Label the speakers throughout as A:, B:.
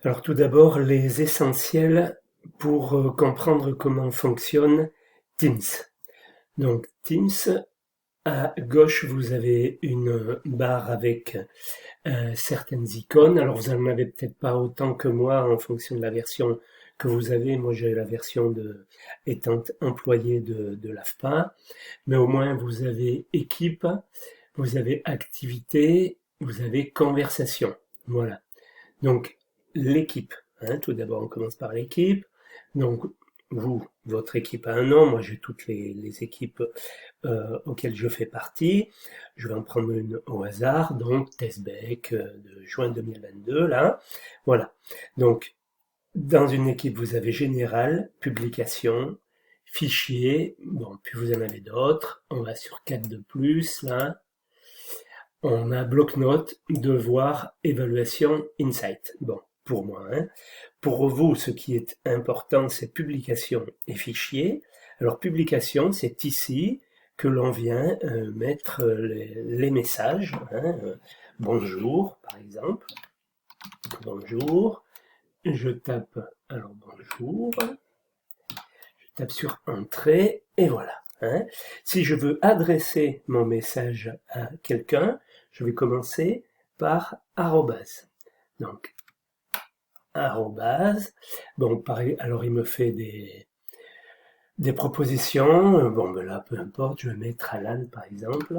A: Alors tout d'abord, les essentiels pour comprendre comment fonctionne Teams. Donc Teams, à gauche, vous avez une barre avec certaines icônes. Alors vous n'en avez peut-être pas autant que moi en fonction de la version que vous avez. Moi j'ai la version étant employé de l'AFPA. Mais au moins vous avez équipe, vous avez activité, vous avez conversation. Voilà. Donc, l'équipe. Hein, tout d'abord, on commence par l'équipe. Donc, vous, votre équipe a un nom. Moi, j'ai toutes les équipes auxquelles je fais partie. Je vais en prendre une au hasard. Donc, Tesbec de juin 2022, là. Voilà. Donc, dans une équipe, vous avez général, publication, fichier. Bon, puis vous en avez d'autres. On va sur 4 de plus, là. On a bloc-notes, devoir, évaluation, insight. Bon, pour moi, hein. Pour vous, ce qui est important, c'est publication et fichier. Alors, publication, c'est ici que l'on vient mettre les messages. Hein. Bonjour, par exemple. Bonjour. Je tape, alors bonjour. Je tape sur entrée et voilà. Hein. Si je veux adresser mon message à quelqu'un, je vais commencer par arrobase. Donc, arrobase. Bon, pareil, alors il me fait des propositions. Bon, ben là, peu importe, je vais mettre Alan par exemple.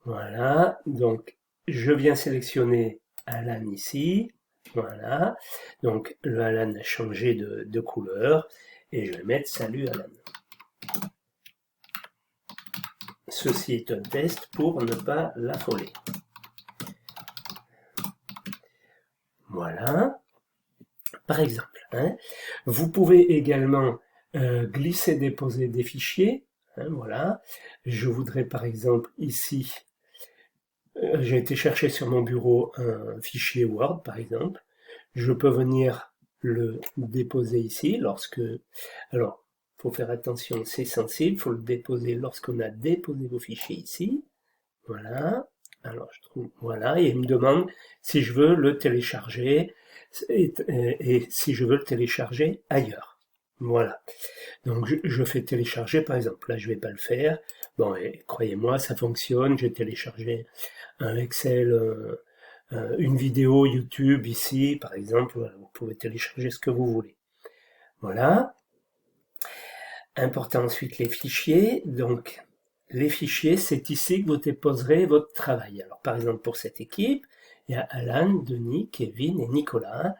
A: Voilà, donc je viens sélectionner Alan ici. Voilà, donc le Alan a changé de couleur et je vais mettre Salut Alan. Ceci est un test pour ne pas l'affoler. Voilà, par exemple. Hein. Vous pouvez également glisser-déposer des fichiers. Hein, voilà. Je voudrais par exemple ici, j'ai été chercher sur mon bureau un fichier Word par exemple. Je peux venir le déposer ici lorsque... Alors, il faut faire attention, c'est sensible, il faut le déposer lorsqu'on a déposé vos fichiers ici. Voilà. Alors, je trouve, voilà, et il me demande si je veux le télécharger et si je veux le télécharger ailleurs. Voilà. Donc, je fais télécharger, par exemple. Là, je vais pas le faire. Bon, et croyez-moi, ça fonctionne. J'ai téléchargé un Excel, une vidéo YouTube ici, par exemple. Voilà, vous pouvez télécharger ce que vous voulez. Voilà. Important ensuite les fichiers. Donc, les fichiers, c'est ici que vous déposerez votre travail. Alors, par exemple, pour cette équipe, il y a Alan, Denis, Kevin et Nicolas.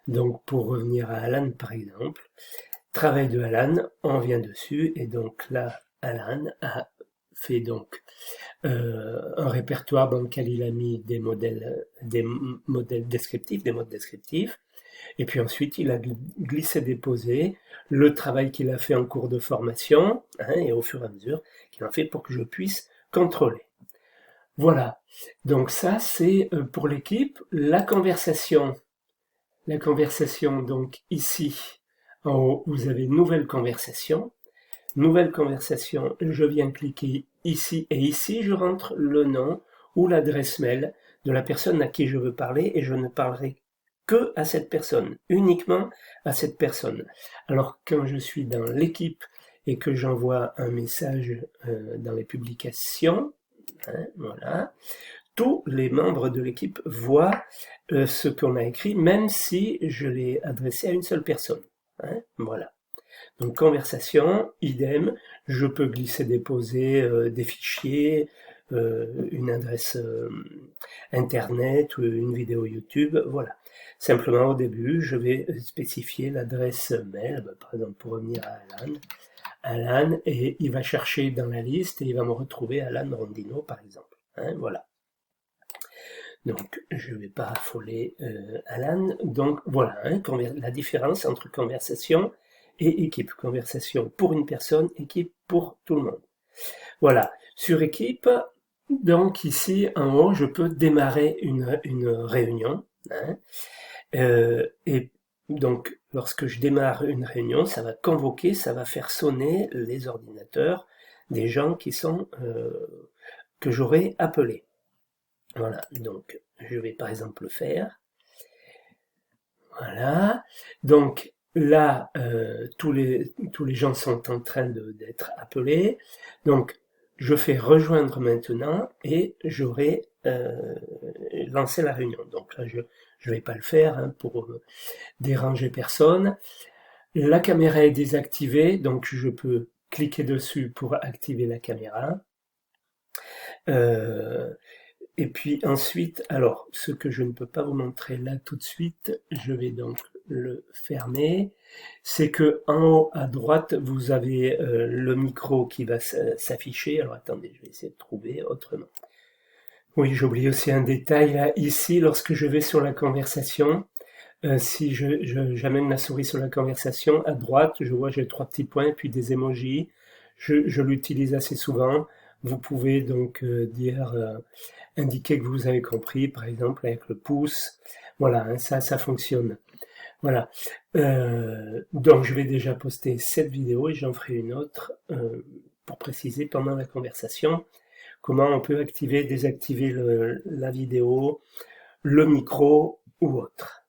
A: Donc, pour revenir à Alan, par exemple, travail de Alan, on vient dessus, et donc là, Alan a fait donc un répertoire dans lequel il a mis des modèles descriptifs, des modes descriptifs, et puis ensuite il a glissé-déposé le travail qu'il a fait en cours de formation, hein, et au fur et à mesure qu'il a fait pour que je puisse contrôler. Voilà, donc ça c'est pour l'équipe. La conversation, donc ici, en haut, vous avez nouvelle conversation. Nouvelle conversation, je viens cliquer ici et ici, je rentre le nom ou l'adresse mail de la personne à qui je veux parler et je ne parlerai que à cette personne, uniquement à cette personne. Alors quand je suis dans l'équipe et que j'envoie un message dans les publications, hein, voilà, tous les membres de l'équipe voient ce qu'on a écrit, même si je l'ai adressé à une seule personne. Hein, voilà. Donc conversation, idem, je peux glisser-déposer des fichiers, une adresse internet ou une vidéo YouTube, voilà. Simplement au début, je vais spécifier l'adresse mail, par exemple pour revenir à Alan, et il va chercher dans la liste et il va me retrouver Alan Rondino par exemple. Hein, voilà. Donc je ne vais pas affoler Alan. Donc voilà, hein, la différence entre conversation et équipe. Conversation pour une personne, équipe pour tout le monde. Voilà, sur équipe, donc ici en haut, je peux démarrer une réunion. Hein, et donc lorsque je démarre une réunion, ça va convoquer, ça va faire sonner les ordinateurs des gens qui sont que j'aurai appelés. Voilà, donc je vais par exemple le faire. Voilà. Donc là, tous les gens sont en train d'être appelés. Donc je fais rejoindre maintenant et j'aurai lancé la réunion. Donc là, je vais pas le faire hein, pour déranger personne. La caméra est désactivée, donc je peux cliquer dessus pour activer la caméra. Et puis ensuite, alors, ce que je ne peux pas vous montrer là tout de suite, je vais donc le fermer, c'est que en haut à droite, vous avez le micro qui va s'afficher. Alors attendez, je vais essayer de trouver autrement. Oui, j'oublie aussi un détail là. Ici, lorsque je vais sur la conversation, si j'amène la souris sur la conversation, à droite, je vois j'ai 3 petits points, puis des emojis. Je l'utilise assez souvent. Vous pouvez donc dire, indiquer que vous avez compris, par exemple avec le pouce. Voilà, hein, ça fonctionne. Voilà. Donc je vais déjà poster cette vidéo et j'en ferai une autre pour préciser pendant la conversation comment on peut activer, désactiver la vidéo, le micro ou autre.